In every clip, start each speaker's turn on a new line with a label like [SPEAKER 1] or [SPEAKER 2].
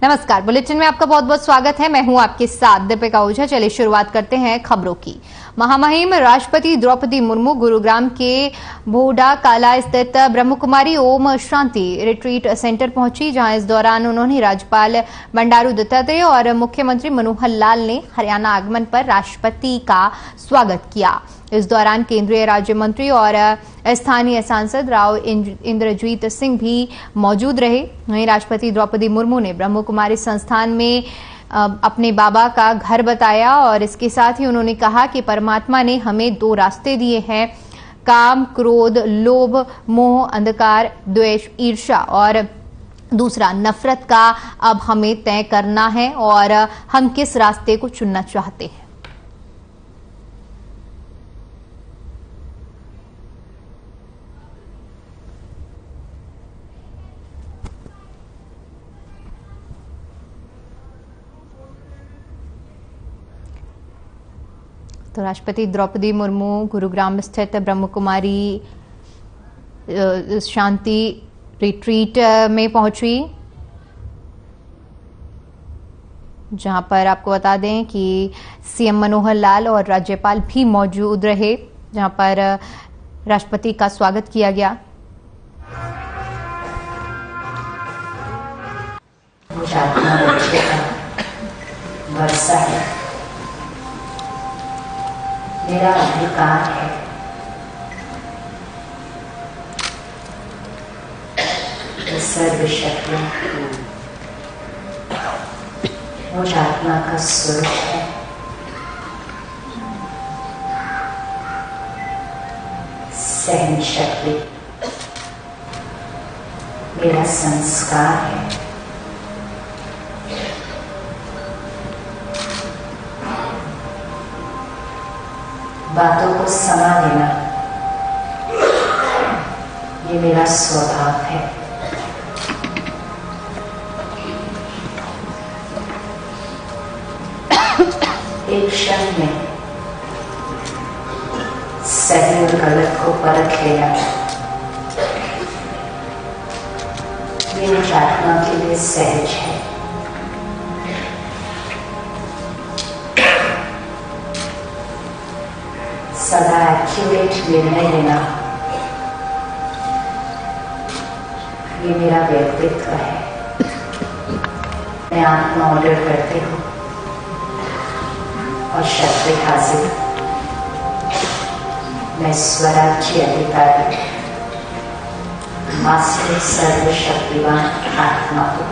[SPEAKER 1] नमस्कार, बुलेटिन में आपका बहुत बहुत स्वागत है। मैं हूं आपके साथ दीपिका ओझा। चलिए शुरुआत करते हैं खबरों की। महामहिम राष्ट्रपति द्रौपदी मुर्मू गुरुग्राम के बोहडा काला स्थित ब्रह्मकुमारी ओम शांति रिट्रीट सेंटर पहुंची, जहां इस दौरान उन्होंने राज्यपाल बंडारू दत्तात्रेय और मुख्यमंत्री मनोहर लाल ने हरियाणा आगमन पर राष्ट्रपति का स्वागत किया। इस दौरान केंद्रीय राज्य मंत्री और स्थानीय सांसद राव इंद्रजीत सिंह भी मौजूद रहे। वहीं राष्ट्रपति द्रौपदी मुर्मू ने ब्रह्मकुमारी संस्थान में अपने बाबा का घर बताया और इसके साथ ही उन्होंने कहा कि परमात्मा ने हमें दो रास्ते दिए हैं, काम, क्रोध, लोभ, मोह, अंधकार, द्वेष, ईर्ष्या और दूसरा नफरत का अब हमें तय करना है और हम किस रास्ते को चुनना चाहते हैं। तो राष्ट्रपति द्रौपदी मुर्मू गुरुग्राम स्थित ब्रह्मकुमारी शांति रिट्रीट में पहुंची, जहां पर आपको बता दें कि सीएम मनोहर लाल और राज्यपाल भी मौजूद रहे, जहां पर राष्ट्रपति का स्वागत किया गया।
[SPEAKER 2] वर्षा है, मेरा अधिकार है। सर्वशक्ति मुझ आत्मा का स्वरूप है। सहन शक्ति मेरा संस्कार है। बातों को समा देना ये मेरा स्वभाव है। एक क्षण में सही और गलत को परख लेना ये निज आत्मा के लिए सहज है। सदा एक्यूरेट निर्णय लेना ये मेरा व्यक्तित्व है। मैं आत्मा ऑर्डर करती हूँ और शक्ति हासिल। मैं स्वराज्य अधिकारी मास्टर सर्वशक्तिवान आत्मा हूँ।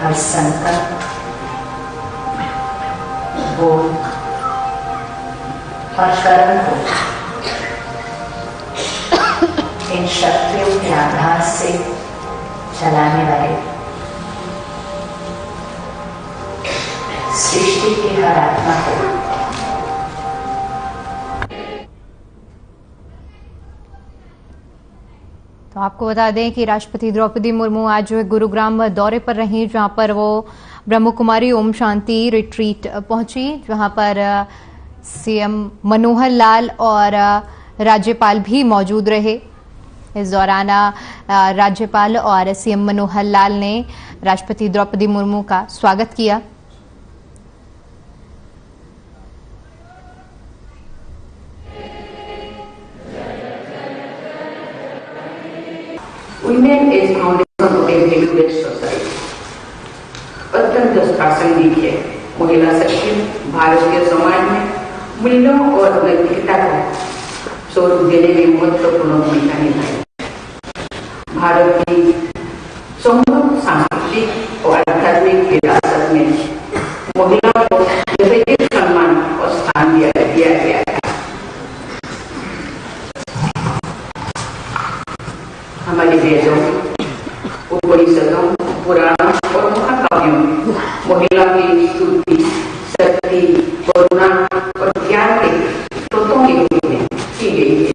[SPEAKER 2] हर संकल्प, बोल और कर्म को इन शक्तियों के आधार से चलाने वाले सृष्टि की हर आत्मा को
[SPEAKER 1] तो आपको बता दें कि राष्ट्रपति द्रौपदी मुर्मू आज जो है गुरुग्राम दौरे पर रही, जहां पर वो ब्रह्मकुमारी ओम शांति रिट्रीट पहुंची, जहां पर सीएम मनोहर लाल और राज्यपाल भी मौजूद रहे। इस दौरान राज्यपाल और सीएम मनोहर लाल ने राष्ट्रपति द्रौपदी मुर्मू का स्वागत किया।
[SPEAKER 3] Women is foundation of a value-based society. अत्यंत प्रासंगिक है। महिला शक्ति भारतीय समाज में मूल्यों और नैतिकता को स्वरूप देने में महत्वपूर्ण भूमिका निभाई। भारत की समृद्ध सांस्कृतिक और आध्यात्मिक विरासत में महिलाओं को यथोचित सम्मान और स्थान दिया गया है। हमारे वेदों, उपनिषदों, पुराणों और महाकाव्यों में महिला की स्तुति, शक्ति, करुणा और ज्ञान के स्रोतों के रूप में की गई है।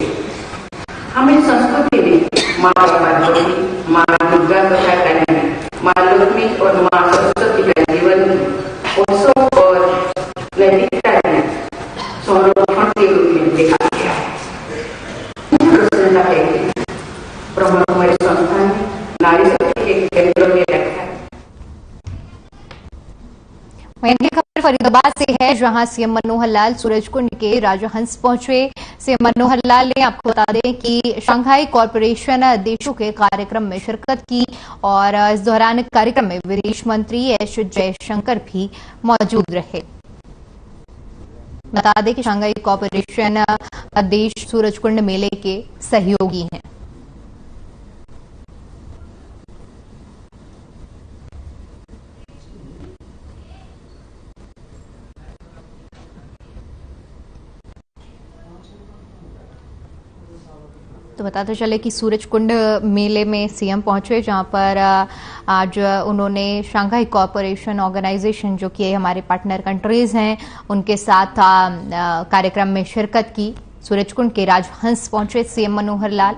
[SPEAKER 3] हमें संस्कृति में माँ पार्वती, माँ दुर्गा तथा काली, माँ लक्ष्मी और माँ सरस्वती का जीवन उत्सव और नैतिकता के संरक्षण के रूप में देखा गया है। प्रसन्नता है कि ब्रह्मकुमारी संस्थान नारी
[SPEAKER 1] फरीदाबाद से है, जहां सीएम मनोहर लाल सूरजकुंड के राजहंस पहुंचे। सीएम मनोहर लाल ने आपको बता दें कि शंघाई कॉरपोरेशन देशों के कार्यक्रम में शिरकत की और इस दौरान कार्यक्रम में विदेश मंत्री एस जयशंकर भी मौजूद रहे। बता दें कि शंघाई कॉरपोरेशन देश सूरजकुंड मेले के सहयोगी हैं। तो बताते चले कि सूरजकुंड मेले में सीएम पहुंचे, जहां पर आज उन्होंने शंघाई कॉरपोरेशन ऑर्गेनाइजेशन जो कि हमारे पार्टनर कंट्रीज हैं उनके साथ कार्यक्रम में शिरकत की। सूरजकुंड के राजहंस पहुंचे सीएम मनोहर लाल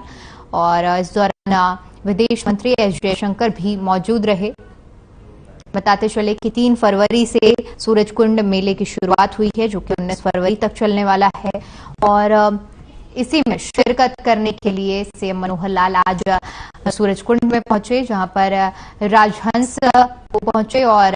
[SPEAKER 1] और इस दौरान विदेश मंत्री एस जयशंकर भी मौजूद रहे। बताते चले कि 3 फरवरी से सूरजकुंड मेले की शुरुआत हुई है, जो कि 19 फरवरी तक चलने वाला है और इसी में शिरकत करने के लिए सीएम मनोहर लाल आज सूरजकुंड में पहुंचे, जहां पर राजहंस को पहुंचे और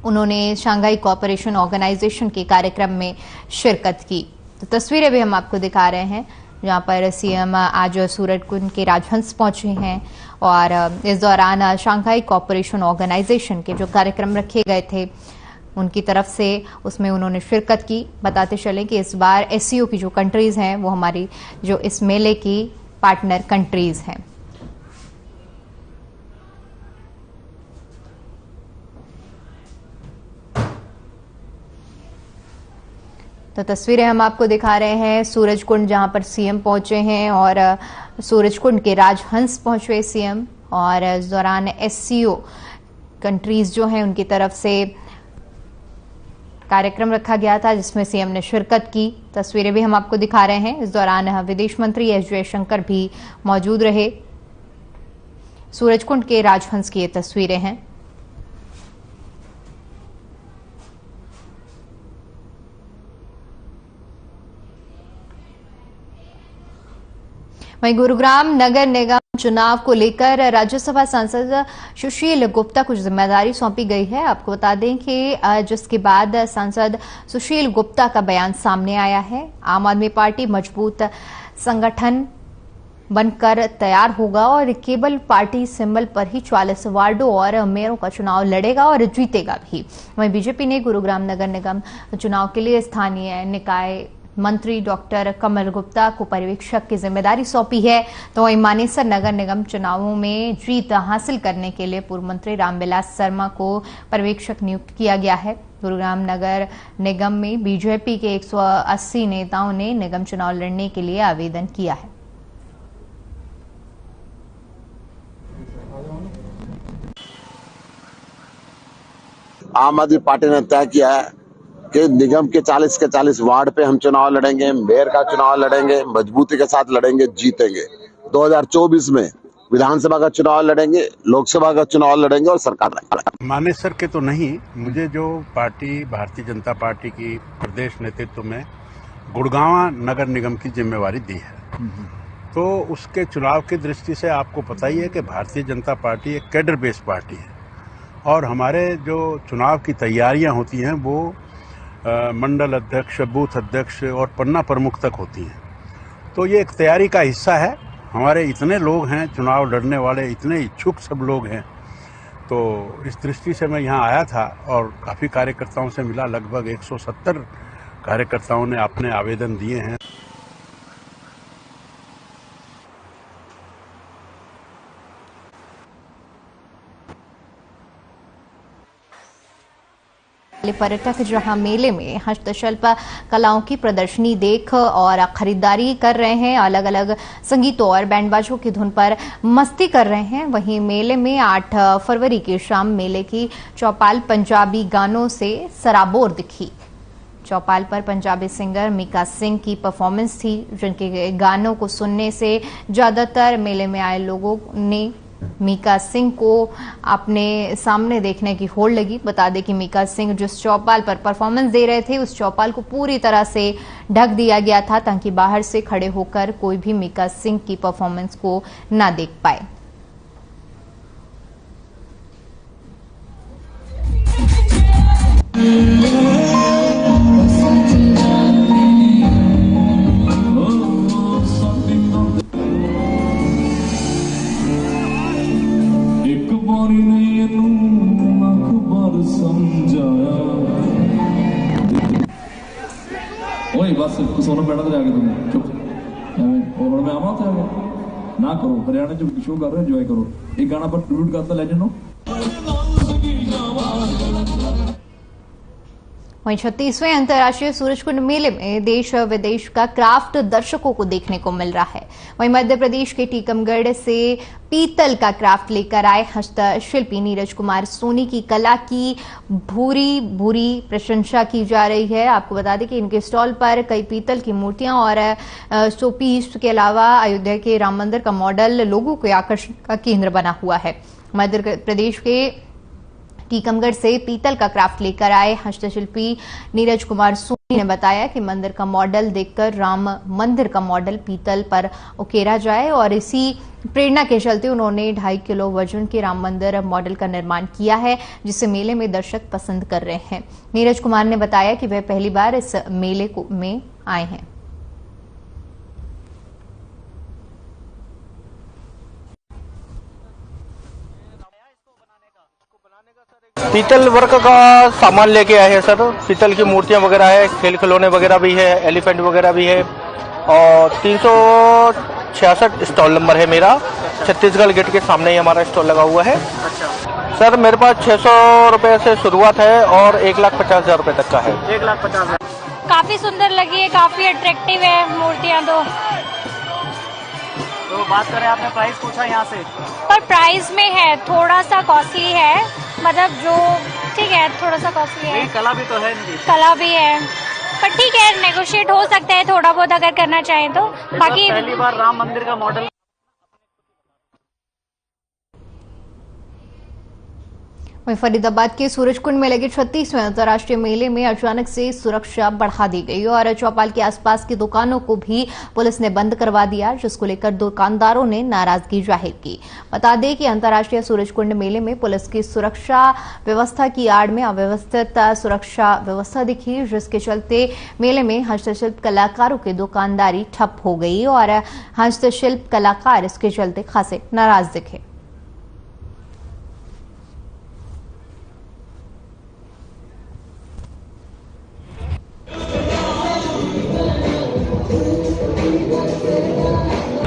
[SPEAKER 1] उन्होंने शंघाई कॉरपोरेशन ऑर्गेनाइजेशन के कार्यक्रम में शिरकत की। तो तस्वीरें भी हम आपको दिखा रहे हैं, जहां पर सीएम आज सूरजकुंड के राजहंस पहुंचे हैं और इस दौरान शंघाई कॉरपोरेशन ऑर्गेनाइजेशन के जो कार्यक्रम रखे गए थे उनकी तरफ से उसमें उन्होंने शिरकत की। बताते चले कि इस बार एससीओ की जो कंट्रीज हैं वो हमारी जो इस मेले की पार्टनर कंट्रीज हैं। तो तस्वीरें हम आपको दिखा रहे हैं सूरजकुंड, जहां पर सीएम पहुंचे हैं और सूरजकुंड के राजहंस पहुंचे सीएम और इस दौरान एससीओ कंट्रीज जो हैं उनकी तरफ से कार्यक्रम रखा गया था, जिसमें सीएम ने शिरकत की। तस्वीरें भी हम आपको दिखा रहे हैं। इस दौरान विदेश मंत्री एस जयशंकर भी मौजूद रहे। सूरजकुंड के राजहंस की ये तस्वीरें हैं। वहीं गुरुग्राम नगर निगम चुनाव को लेकर राज्यसभा सांसद सुशील गुप्ता को जिम्मेदारी सौंपी गई है। आपको बता दें कि जिसके बाद सांसद सुशील गुप्ता का बयान सामने आया है। आम आदमी पार्टी मजबूत संगठन बनकर तैयार होगा और केवल पार्टी सिंबल पर ही 44 वार्डों और मेयरों का चुनाव लड़ेगा और जीतेगा भी। वहीं बीजेपी ने गुरुग्राम नगर निगम चुनाव के लिए स्थानीय निकाय मंत्री डॉक्टर कमल गुप्ता को पर्यवेक्षक की जिम्मेदारी सौंपी है। तो वहीं मानेसर नगर निगम चुनावों में जीत हासिल करने के लिए पूर्व मंत्री रामविलास शर्मा को पर्यवेक्षक नियुक्त किया गया है। गुरुग्राम नगर निगम में बीजेपी के 180 नेताओं ने निगम चुनाव लड़ने के लिए आवेदन किया है।
[SPEAKER 4] आम आदमी पार्टी ने तय किया है कि निगम के 40 के 40 वार्ड पे हम चुनाव लड़ेंगे, मेयर का चुनाव लड़ेंगे, मजबूती के साथ लड़ेंगे, जीतेंगे। 2024 में विधानसभा का चुनाव लड़ेंगे, लोकसभा का चुनाव लड़ेंगे और सरकार लड़ेंगे।
[SPEAKER 5] मानेसर के तो नहीं, मुझे जो पार्टी भारतीय जनता पार्टी की प्रदेश नेतृत्व में गुड़गांव नगर निगम की जिम्मेवारी दी है, तो उसके चुनाव की दृष्टि से आपको पता ही है कि भारतीय जनता पार्टी एक कैडर बेस्ड पार्टी है और हमारे जो चुनाव की तैयारियां होती हैं वो मंडल अध्यक्ष, बूथ अध्यक्ष और पन्ना प्रमुख तक होती हैं। तो ये एक तैयारी का हिस्सा है। हमारे इतने लोग हैं चुनाव लड़ने वाले, इतने इच्छुक सब लोग हैं, तो इस दृष्टि से मैं यहाँ आया था और काफ़ी कार्यकर्ताओं से मिला। लगभग 170 कार्यकर्ताओं ने अपने आवेदन दिए हैं।
[SPEAKER 1] पर्यटक जहां मेले में हस्तशिल्प कलाओं की प्रदर्शनी देख और खरीदारी कर रहे हैं, अलग अलग संगीतों और बैंडबाजों की धुन पर मस्ती कर रहे हैं, वहीं मेले में 8 फरवरी की शाम मेले की चौपाल पंजाबी गानों से सराबोर दिखी। चौपाल पर पंजाबी सिंगर मीका सिंह की परफॉर्मेंस थी, जिनके गानों को सुनने से ज्यादातर मेले में आए लोगों ने मीका सिंह को अपने सामने देखने की होड़ लगी। बता दें कि मीका सिंह जिस चौपाल पर परफॉर्मेंस दे रहे थे उस चौपाल को पूरी तरह से ढक दिया गया था ताकि बाहर से खड़े होकर कोई भी मीका सिंह की परफॉर्मेंस को ना देख पाए।
[SPEAKER 6] बस सोना पैना तो जाके तुम चुप और मैं आवा था ना करो हरियाणा जो शो कर रहे हो एंजॉय करो एक गाना पर ट्रिब्यूट करता लेजेंड हो।
[SPEAKER 1] वहीं 36वें अंतर्राष्ट्रीय सूरजकुंड मेले में देश और विदेश का क्राफ्ट दर्शकों को देखने को मिल रहा है। वहीं मध्य प्रदेश के टीकमगढ़ से पीतल का क्राफ्ट लेकर आए हस्तशिल्पी नीरज कुमार सोनी की कला की भूरी भूरी प्रशंसा की जा रही है। आपको बता दें कि इनके स्टॉल पर कई पीतल की मूर्तियां और शोपीस के अलावा अयोध्या के राम मंदिर का मॉडल लोगों के आकर्षण का केंद्र बना हुआ है। मध्य प्रदेश के टीकमगढ़ से पीतल का क्राफ्ट लेकर आए हस्तशिल्पी नीरज कुमार सोनी ने बताया कि मंदिर का मॉडल देखकर राम मंदिर का मॉडल पीतल पर उकेरा जाए और इसी प्रेरणा के चलते उन्होंने 2.5 किलो वजन के राम मंदिर मॉडल का निर्माण किया है, जिसे मेले में दर्शक पसंद कर रहे हैं। नीरज कुमार ने बताया कि वह पहली बार इस मेले में आए हैं।
[SPEAKER 7] पीतल वर्क का सामान लेके आए हैं सर। पीतल की मूर्तियां वगैरह है, खेल खिलौने वगैरह भी है, एलिफेंट वगैरह भी है और 366 स्टॉल नंबर है मेरा। छत्तीसगढ़ गेट के सामने ही हमारा स्टॉल लगा हुआ है। अच्छा सर, मेरे पास 600 रुपए से शुरुआत है और 1,50,000 रुपए तक का है।
[SPEAKER 8] 1,50,000 काफी सुंदर लगी है, काफी अट्रैक्टिव है मूर्तियां।
[SPEAKER 9] तो बात करें, आपने प्राइस पूछा यहाँ से,
[SPEAKER 8] पर प्राइस में है थोड़ा सा कॉस्टली है, मतलब जो ठीक है थोड़ा सा कॉस्टली है।
[SPEAKER 9] कला भी तो है इनकी।
[SPEAKER 8] कला भी है पर ठीक है, नेगोशिएट हो सकता है थोड़ा बहुत अगर करना चाहें तो। बाकी
[SPEAKER 9] पहली बार राम मंदिर का मॉडल।
[SPEAKER 1] वहीं फरीदाबाद के सूरजकुंड में लगे 36वें अंतर्राष्ट्रीय मेले में अचानक से सुरक्षा बढ़ा दी गई और चौपाल के आसपास की दुकानों को भी पुलिस ने बंद करवा दिया, जिसको लेकर दुकानदारों ने नाराजगी जाहिर की। बता दें कि अंतर्राष्ट्रीय सूरजकुंड मेले में पुलिस की सुरक्षा व्यवस्था की आड़ में अव्यवस्थित सुरक्षा व्यवस्था दिखी, जिसके चलते मेले में हस्तशिल्प कलाकारों की दुकानदारी ठप हो गई और हस्तशिल्प कलाकार इसके चलते खासे नाराज दिखे।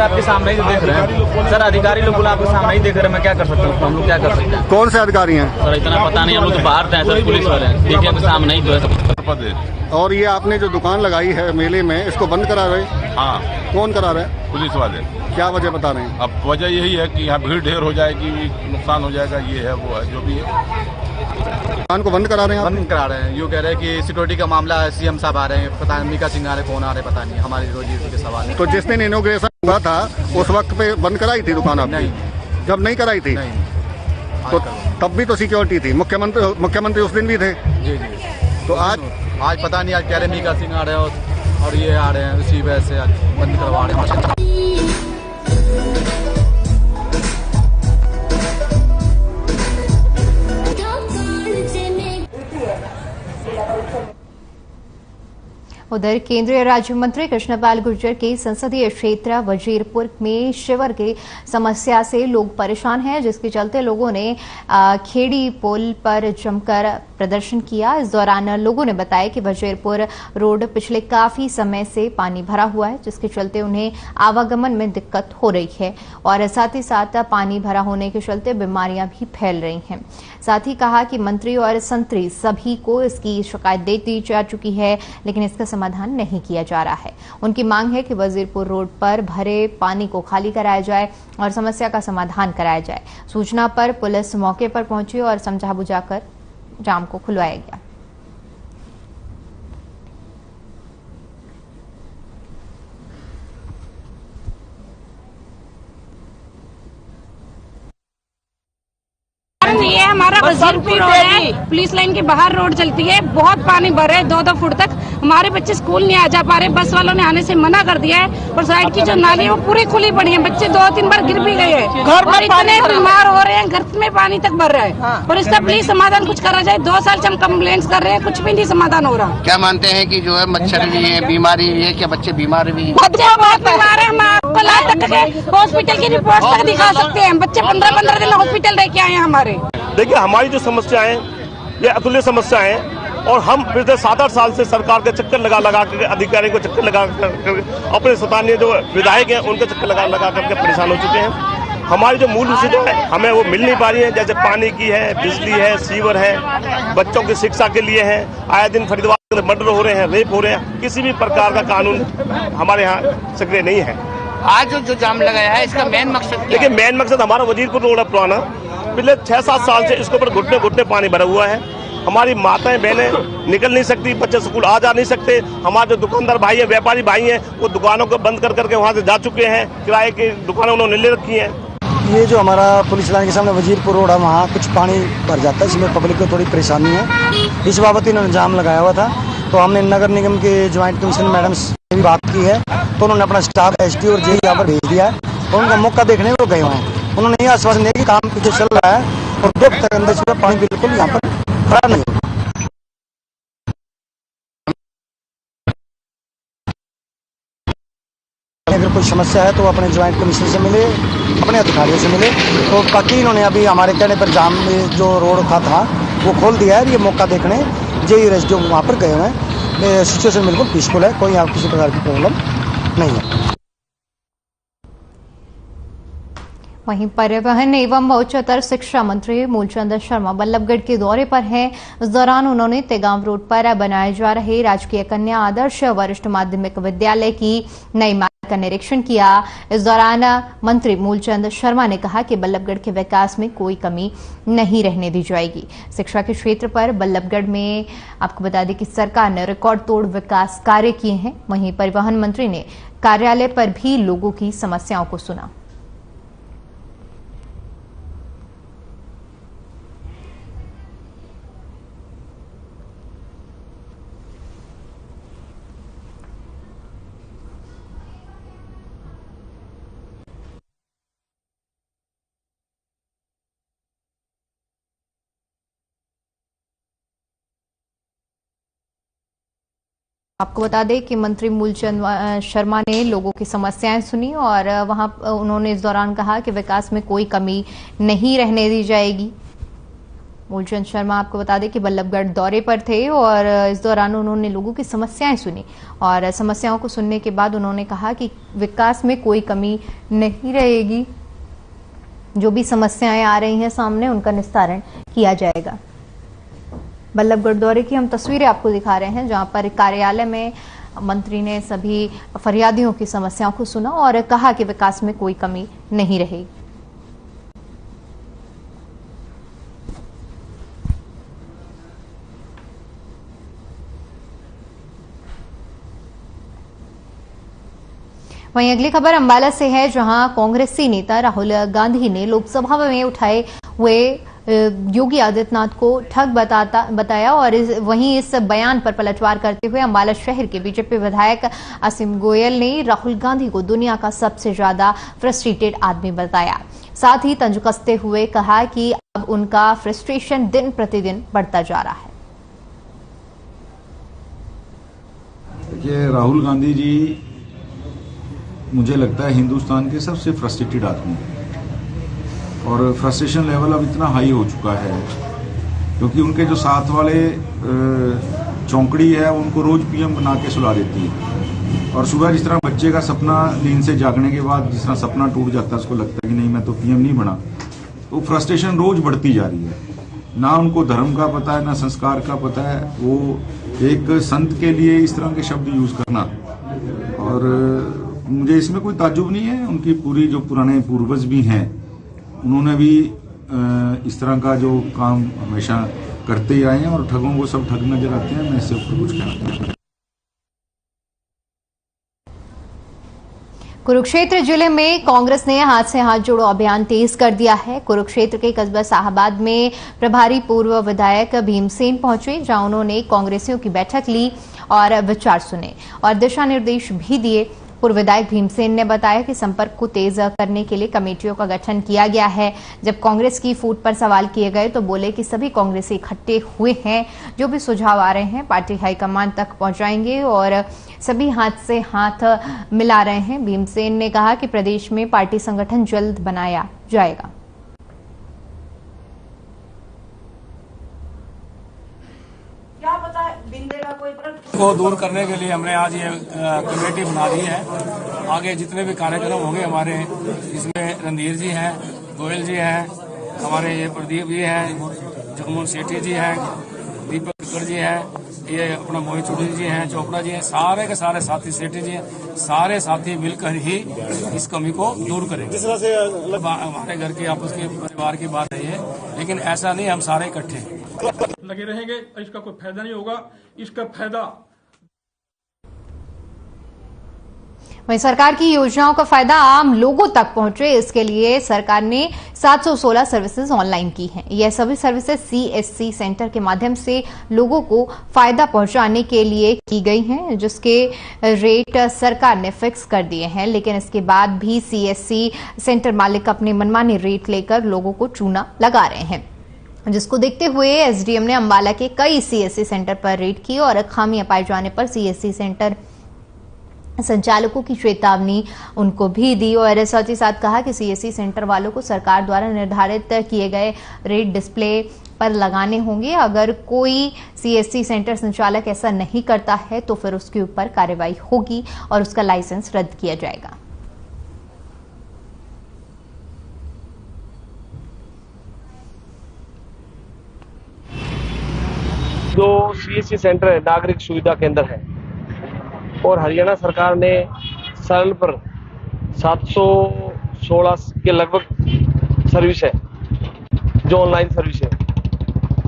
[SPEAKER 9] आपके सामने ही देख रहे हैं सर, अधिकारी लोग आपके सामने ही देख रहे हैं, मैं क्या कर सकता हूँ, हम लोग क्या कर सकते हैं।
[SPEAKER 10] कौन से अधिकारी हैं
[SPEAKER 9] सर? इतना पता नहीं, हम लोग तो बाहर थे सर, पुलिस वाले हैं, देखिए आपके सामने ही तो।
[SPEAKER 10] और ये आपने जो दुकान लगाई है मेले में, इसको बंद करा रहे?
[SPEAKER 11] हाँ।
[SPEAKER 10] कौन करा रहे हैं?
[SPEAKER 11] पुलिस वाले।
[SPEAKER 10] क्या वजह बता रहे हैं?
[SPEAKER 11] अब वजह यही है कि यहाँ भीड़ ढेर हो जाएगी, नुकसान हो जाएगा, ये है वो है जो भी है।
[SPEAKER 10] दुकान को बंद करा रहे हैं?
[SPEAKER 12] बंद करा रहे हैं, यूँ कह रहे हैं कि सिक्योरिटी का मामला है, सीएम साहब आ रहे हैं, पता नहीं मीका सिंह आ रहे, कौन आ रहे पता नहीं, हमारी रोजी रोटी के सवाल है।
[SPEAKER 10] तो जिस दिन इनोग्रेशन हुआ था उस वक्त पे बंद कराई थी दुकान आपने?
[SPEAKER 12] नहीं।
[SPEAKER 10] जब नहीं कराई थी
[SPEAKER 12] नहीं।
[SPEAKER 10] तो तब भी तो सिक्योरिटी थी, मुख्यमंत्री उस दिन भी थे।
[SPEAKER 12] जी जी। तो आज पता नहीं, आज कह रहे मीका सिंह आ रहे हैं और ये आ रहे हैं, उसी वजह से आज बंद करवा रहे हैं।
[SPEAKER 1] उधर केंद्रीय राज्य मंत्री कृष्णपाल गुर्जर के संसदीय क्षेत्र वजीरपुर में शिवर की समस्या से लोग परेशान हैं, जिसके चलते लोगों ने खेड़ी पुल पर जमकर प्रदर्शन किया। इस दौरान लोगों ने बताया कि वजीरपुर रोड पिछले काफी समय से पानी भरा हुआ है, जिसके चलते उन्हें आवागमन में दिक्कत हो रही है और साथ ही साथ पानी भरा होने के चलते बीमारियां भी फैल रही हैं। साथ ही कहा कि मंत्री और संतरी सभी को इसकी शिकायत दे दी जा चुकी है, लेकिन इसका समाधान नहीं किया जा रहा है। उनकी मांग है कि वजीरपुर रोड पर भरे पानी को खाली कराया जाए और समस्या का समाधान कराया जाए। सूचना पर पुलिस मौके पर पहुंची और समझा बुझाकर जाम को खुलवाया गया।
[SPEAKER 8] ये
[SPEAKER 13] हमारा वजीरपुर रोड है, पुलिस लाइन के बाहर रोड चलती है, बहुत पानी भर रहा है 2-2 फुट तक। हमारे बच्चे स्कूल नहीं आ जा पा रहे, बस वालों ने आने से मना कर दिया है और साइड की जो नाली है वो पूरी खुली पड़ी है। बच्चे 2-3 बार गिर भी गए हैं और इतने बीमार हो रहे हैं, घर में पानी तक भर रहा है। और इसका प्लीज समाधान कुछ करा जाए। 2 साल से हम कंप्लेंट्स कर रहे हैं, कुछ भी नहीं समाधान हो रहा।
[SPEAKER 14] क्या मानते हैं कि जो है मच्छर भी है, बीमारी भी है, क्या बच्चे बीमार भी हैं?
[SPEAKER 13] बच्चे बहुत बीमार है। हम आपको ला तक हॉस्पिटल की रिपोर्ट तक दिखा सकते हैं। बच्चे 15-15 दिन हॉस्पिटल रह के आए हैं हमारे।
[SPEAKER 15] देखिए, हमारी जो समस्याएं ये अतुल्य समस्या है और हम पिछले 7-8 साल से सरकार के चक्कर लगा कर, अधिकारियों को चक्कर लगा कर, अपने स्थानीय जो विधायक हैं उनके चक्कर लगा करके परेशान हो चुके हैं। हमारी जो मूल विषय है हमें वो मिल नहीं पा रही है, जैसे पानी की है, बिजली है, सीवर है, बच्चों की शिक्षा के लिए है। आए दिन फरीदाबाद में मर्डर हो रहे हैं, रेप हो रहे हैं, किसी भी प्रकार का कानून हमारे यहाँ सक्रिय नहीं है।
[SPEAKER 14] आज जो जाम लगाया है इसका मेन मकसद
[SPEAKER 15] देखिए, मेन मकसद हमारा वजीरपुर रोड है पुराना, पिछले 6-7 साल से इसके ऊपर घुटने घुटने पानी भरा हुआ है। हमारी माताएं बहनें निकल नहीं सकती, बच्चे स्कूल आ जा नहीं सकते। हमारे जो दुकानदार भाई हैं, व्यापारी भाई हैं, वो दुकानों को बंद कर करके वहाँ से जा चुके हैं। किराए की दुकानें उन्होंने ले रखी हैं।
[SPEAKER 16] ये जो हमारा पुलिस लाइन के सामने वजीरपुर रोड है, वहाँ कुछ पानी भर जाता है, इसमें पब्लिक को थोड़ी परेशानी है। इस बाबत इन्होंने जाम लगाया हुआ था, तो हमने नगर निगम के ज्वाइंट कमिश्नर मैडम से भी बात की है, तो उन्होंने अपना स्टाफ एसटी और जेई यहाँ पर भेज दिया है और उनका मौका देखने को गए हुए हैं। उन्होंने ये आश्वासन दिया कि काम पीछे चल रहा है और 2 हफ्ते के अंदर इसमें पानी बिल्कुल यहाँ पर खड़ा नहीं होगा। अगर कोई समस्या है तो अपने ज्वाइंट कमिश्नर से मिले, अपने अधिकारियों से मिले। तो बाकी इन्होंने अभी हमारे कहने पर जाम में जो रोड था वो खोल दिया है। ये मौका देखने जेई रेस जो वहाँ पर गए हुए हैं। सिचुएशन बिल्कुल पीसफुल है, कोई यहाँ किसी प्रकार की प्रॉब्लम नहीं है।
[SPEAKER 1] वहीं परिवहन एवं उच्चतर शिक्षा मंत्री मूलचंद शर्मा बल्लभगढ़ के दौरे पर हैं। इस दौरान उन्होंने तेगांव रोड पर बनाए जा रहे राजकीय कन्या आदर्श वरिष्ठ माध्यमिक विद्यालय की नई इमारत का निरीक्षण किया। इस दौरान मंत्री मूलचंद शर्मा ने कहा कि बल्लभगढ़ के विकास में कोई कमी नहीं रहने दी जाएगी। शिक्षा के क्षेत्र पर बल्लभगढ़ में आपको बता दें कि सरकार ने रिकॉर्ड तोड़ विकास कार्य किए हैं। वहीं परिवहन मंत्री ने कार्यालय पर भी लोगों की समस्याओं को सुना। आपको बता दें कि मंत्री मूलचंद शर्मा ने लोगों की समस्याएं सुनी और वहां उन्होंने इस दौरान कहा कि विकास में कोई कमी नहीं रहने दी जाएगी। मूलचंद शर्मा आपको बता दें कि बल्लभगढ़ दौरे पर थे और इस दौरान उन्होंने लोगों की समस्याएं सुनी और समस्याओं को सुनने के बाद उन्होंने कहा कि विकास में कोई कमी नहीं रहेगी। जो भी समस्याएं आ रही हैं सामने, उनका निस्तारण किया जाएगा। बल्लभगढ़ दौरे की हम तस्वीरें आपको दिखा रहे हैं, जहां पर कार्यालय में मंत्री ने सभी फरियादियों की समस्याओं को सुना और कहा कि विकास में कोई कमी नहीं रहेगी। वहीं अगली खबर अंबाला से है, जहां कांग्रेसी नेता राहुल गांधी ने लोकसभा में उठाए हुए योगी आदित्यनाथ को ठग बताया और वहीं इस बयान पर पलटवार करते हुए अंबाला शहर के बीजेपी विधायक असीम गोयल ने राहुल गांधी को दुनिया का सबसे ज्यादा फ्रस्ट्रेटेड आदमी बताया। साथ ही तंज कसते हुए कहा कि अब उनका फ्रस्ट्रेशन दिन प्रतिदिन बढ़ता जा रहा है।
[SPEAKER 17] देखिए, राहुल गांधी जी मुझे लगता है हिंदुस्तान के सबसे फ्रस्ट्रेटेड आदमी और फ्रस्ट्रेशन लेवल अब इतना हाई हो चुका है क्योंकि उनके जो साथ वाले चौंकड़ी है उनको रोज पीएम बना के सुला देती है और सुबह जिस तरह बच्चे का सपना नींद से जागने के बाद जिस तरह सपना टूट जाता है, उसको लगता है कि नहीं मैं तो पीएम नहीं बना, तो फ्रस्ट्रेशन रोज बढ़ती जा रही है। ना उनको धर्म का पता है, ना संस्कार का पता है। वो एक संत के लिए इस तरह के शब्द यूज करना, और मुझे इसमें कोई ताज्जुब नहीं है। उनकी पूरी जो पुराने पूर्वज भी हैं उन्होंने भी इस तरह का जो काम हमेशा करते ही आए हैं और ठगों को सब ठग नजर आते हैं। मैं इससे ऊपर कुछ कहना चाहता हूं।
[SPEAKER 1] कुरुक्षेत्र जिले में कांग्रेस ने हाथ से हाथ जोड़ो अभियान तेज कर दिया है। कुरुक्षेत्र के कस्बा साहबाद में प्रभारी पूर्व विधायक भीमसेन पहुंचे, जहां उन्होंने कांग्रेसियों की बैठक ली और विचार सुने और दिशा निर्देश भी दिए। पूर्व विधायक भीमसेन ने बताया कि संपर्क को तेज करने के लिए कमेटियों का गठन किया गया है। जब कांग्रेस की फूट पर सवाल किए गए तो बोले कि सभी कांग्रेसी इकट्ठे हुए हैं, जो भी सुझाव आ रहे हैं पार्टी हाईकमान तक पहुंचाएंगे और सभी हाथ से हाथ मिला रहे हैं। भीमसेन ने कहा कि प्रदेश में पार्टी संगठन जल्द बनाया जाएगा।
[SPEAKER 18] को दूर करने के लिए हमने आज ये कमेटी बना दी है। आगे जितने भी कार्यक्रम होंगे हमारे, इसमें रणधीर जी हैं, गोयल जी हैं, हमारे ये प्रदीप जी हैं, जगमोहन सेठी जी हैं, दीपक कक्कड़ जी हैं, ये अपना मोहित चौधरी जी हैं, चोपड़ा जी हैं, सारे के सारे साथी सेठी जी हैं, सारे साथी मिलकर ही इस कमी को दूर करेंगे। जिस तरह से हमारे घर की आपस की परिवार की बात है ये, लेकिन ऐसा नहीं, हम सारे इकट्ठे
[SPEAKER 6] लगे रहेंगे। इसका कोई फायदा नहीं होगा, इसका फायदा
[SPEAKER 1] वहीं सरकार की योजनाओं का फायदा आम लोगों तक पहुंचे, इसके लिए सरकार ने 716 सर्विसेज ऑनलाइन की हैं। यह सभी सर्विसेज सीएससी सेंटर के माध्यम से लोगों को फायदा पहुंचाने के लिए की गई हैं, जिसके रेट सरकार ने फिक्स कर दिए हैं। लेकिन इसके बाद भी सीएससी सेंटर मालिक अपने मनमाने रेट लेकर लोगों को चूना लगा रहे हैं, जिसको देखते हुए एसडीएम ने अंबाला के कई सीएससी सेंटर पर रेड की और खामियां पाए जाने पर सीएससी सेंटर संचालकों की चेतावनी उनको भी दी और साथ ही साथ कहा कि सीएससी सेंटर वालों को सरकार द्वारा निर्धारित किए गए रेट डिस्प्ले पर लगाने होंगे। अगर कोई सीएससी सेंटर संचालक ऐसा नहीं करता है तो फिर उसके ऊपर कार्रवाई होगी और उसका लाइसेंस रद्द किया जाएगा।
[SPEAKER 15] जो सीएससी सेंटर है, नागरिक सुविधा केंद्र है, और हरियाणा सरकार ने सरल पर 716 के लगभग सर्विस है जो ऑनलाइन सर्विस है,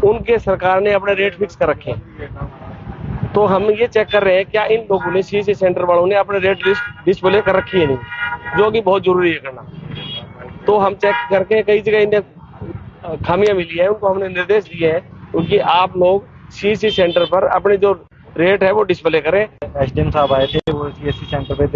[SPEAKER 15] उनके सरकार ने अपने रेट फिक्स कर रखे हैं। तो हम ये चेक कर रहे हैं क्या इन लोगों ने, सीएससी सेंटर वालों ने अपने रेट लिस्ट डिस्प्ले कर रखी है नहीं, जो कि बहुत जरूरी है करना। तो हम चेक करके कई जगह इन्हें खामियां मिली है, उनको हमने निर्देश दिए हैं क्योंकि आप लोग सीएससी सेंटर पर अपने जो रेट है वो डिस्प्ले करें।
[SPEAKER 19] एसडीएम साहब आए थे, वो सीएससी सेंटर पे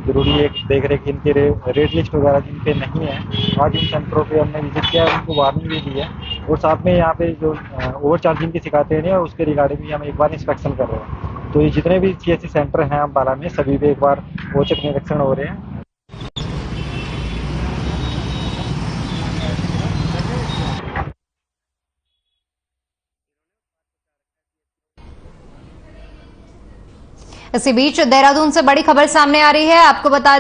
[SPEAKER 19] जरूरी है देख रहे कि इनके रेट लिस्ट वगैरह जिन पे नहीं है, आज इन सेंटरों पे हमने विजिट किया, उनको वार्निंग भी दी है और साथ में यहाँ पे जो ओवर चार्जिंग की शिकायतें हैं और उसके रिगार्डिंग भी हम एक बार इंस्पेक्शन कर रहे हैं। तो ये जितने भी सीएससी सेंटर हैं अम्बाला में, सभी पे एक बार औचक निरीक्षण हो रहे हैं।
[SPEAKER 1] इसी बीच देहरादून से बड़ी खबर सामने आ रही है। आपको बता